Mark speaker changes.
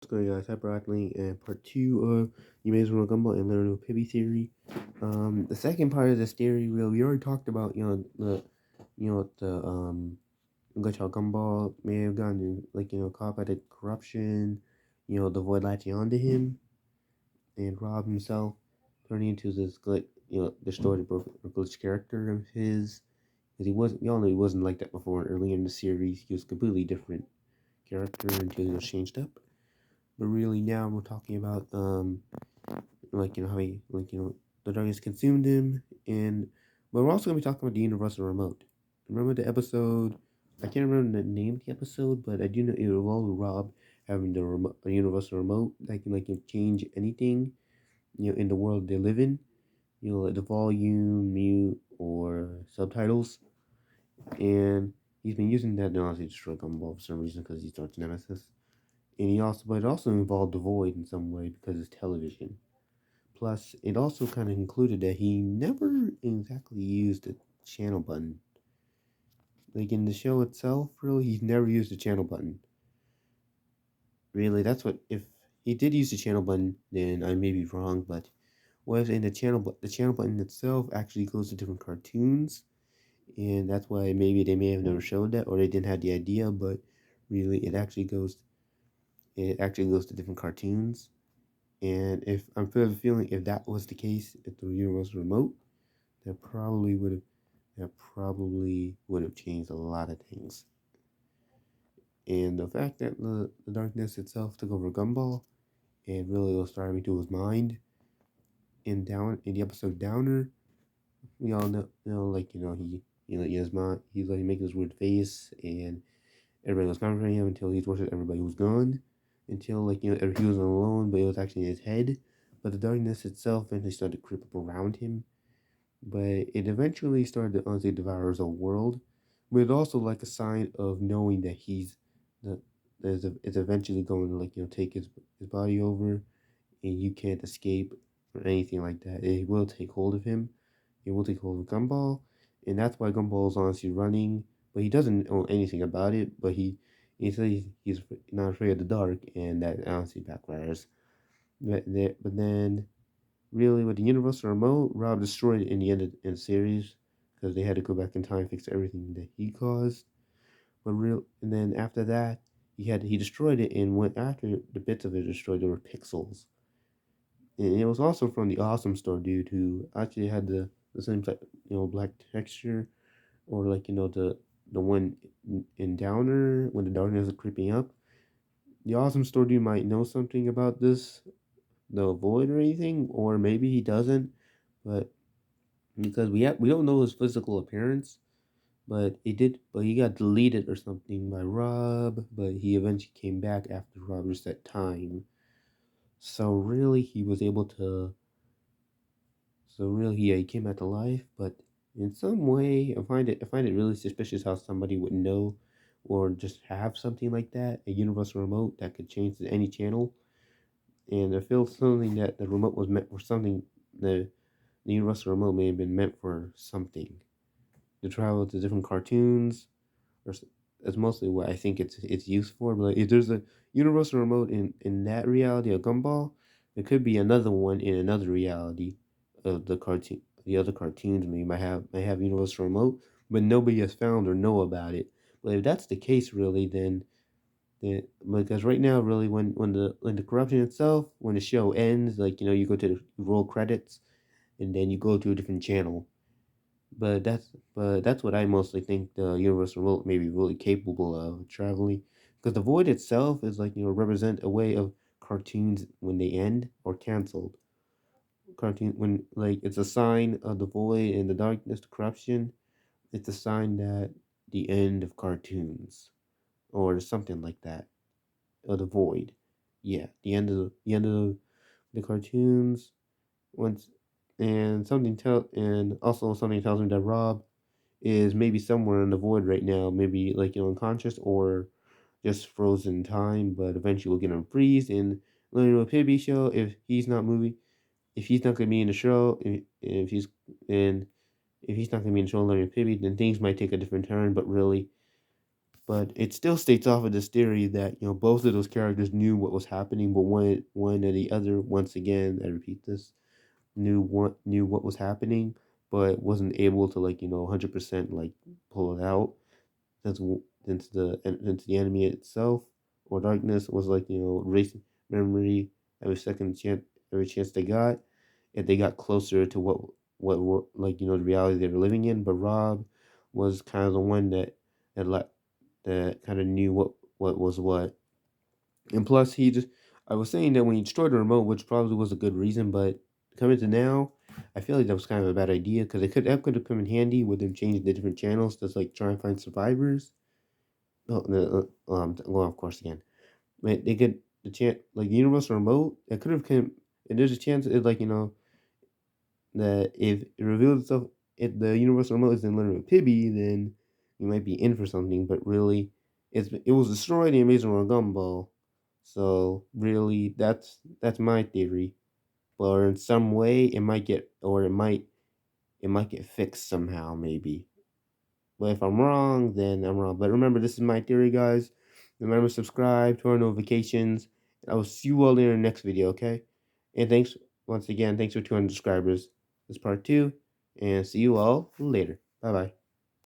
Speaker 1: What's going on? Hyper Athlete and part two of the Amazing World of Gumball and Learning with Pibby theory. The second part of this theory, we already talked about, glitch how Gumball may have gotten, caught by the corruption, the void latching onto him, and Rob himself turning into this distorted, broken, glitch character of his. Because we all know he wasn't like that before. Earlier in the series, he was a completely different character until he was changed up. But really, now we're talking about how he the darkness consumed him, and but we're also gonna be talking about the universal remote. Remember the episode? I can't remember the name of the episode, but I do know it involved Rob having the remote, a universal remote that can change anything in the world they live in. Like the volume, mute, or subtitles, and he's been using that to honestly destroy Gumball for some reason because he starts Nemesis. But it also involved the void in some way because it's television. Plus, it also kind of included that he never exactly used the channel button. Like in the show itself, really, he's never used the channel button. Really, that's what, if he did use the channel button, then I may be wrong, but what if in the channel button itself actually goes to different cartoons, and that's why maybe they may have never showed that, or they didn't have the idea, but really, it actually goes to different cartoons. And if I'm feeling if that was the case if the universal remote, that probably would have changed a lot of things. And the fact that the darkness itself took over Gumball and really was starting into his mind in the episode Downer, we all he has mind, he's like making this weird face, and everybody was comforting him until he tortured everybody was gone, until he was alone, but it was actually in his head. But the darkness itself eventually started to creep up around him, but it eventually started to honestly devour his whole world. But it's also like a sign of knowing that it's eventually going to take his body over, and you can't escape or anything like that. It will take hold of him. It will take hold of Gumball, and that's why Gumball is honestly running. But he doesn't know anything about it. But he says he's not afraid of the dark, and that honestly backfires. But then really, with the Universal Remote, Rob destroyed it in the end of the series because they had to go back in time and fix everything that he caused. And then after that, he destroyed it, and went after the bits of it destroyed, there were pixels. And it was also from the Awesome Store dude who actually had the same type, black texture, or the one in Downer when the darkness is creeping up. The Awesome Store dude might know something about this, the void or anything, or maybe he doesn't, but because we don't know his physical appearance, but he got deleted or something by Rob, but he eventually came back after Rob reset time. So really he was able to so really yeah, he came back to life, but in some way I find it really suspicious how somebody would know or just have something like that, a universal remote that could change to any channel. And I feel something that the remote was meant for something. The universal remote may have been meant for something to travel to different cartoons, or that's mostly what I think it's used for. But like, if there's a universal remote in that reality of Gumball, there could be another one in another reality of the cartoon. The other cartoons may have universal remote, but nobody has found or know about it. But if that's the case, really, then because right now, really, when the corruption itself, when the show ends, you go to the roll credits, and then you go to a different channel. But that's what I mostly think the universal remote may be really capable of traveling, because the void itself is represent a way of cartoons when they end or canceled. Cartoon when it's a sign of the void and the darkness, the corruption. It's a sign that the end of cartoons or something like that, or the void. Yeah, the end of the cartoons once, and also something tells me that Rob is maybe somewhere in the void right now, maybe unconscious or just frozen in time, but eventually we'll get him freeze and learn a Pibby show if he's not gonna be in the show, if he's not gonna be in the show learning Pibby, then things might take a different turn, but really But it still states off of this theory that both of those characters knew what was happening, but one or the other, once again, I repeat this, knew what was happening, but wasn't able to 100% pull it out since the enemy itself or darkness was erasing memory every chance they got, if they got closer to what were the reality they were living in. But Rob was kind of the one that let that kind of knew what was what. And plus, I was saying that when he destroyed the remote, which probably was a good reason, but coming to now, I feel like that was kind of a bad idea because that could have come in handy with them changing the different channels to try and find survivors. Oh, going off course again. They could the chance the universal remote. It could have come. And there's a chance that if it reveals itself, if the universal remote is in literally pibby, then you might be in for something. But really, it was destroyed in Amazing World of Gumball. So really, that's my theory. But in some way, it might get fixed somehow, maybe. But if I'm wrong, then I'm wrong. But remember, this is my theory, guys. Remember, subscribe, turn on notifications. I will see you all in the next video, okay? And thanks once again. Thanks for 200 subscribers. This is part 2, and see you all later. Bye bye.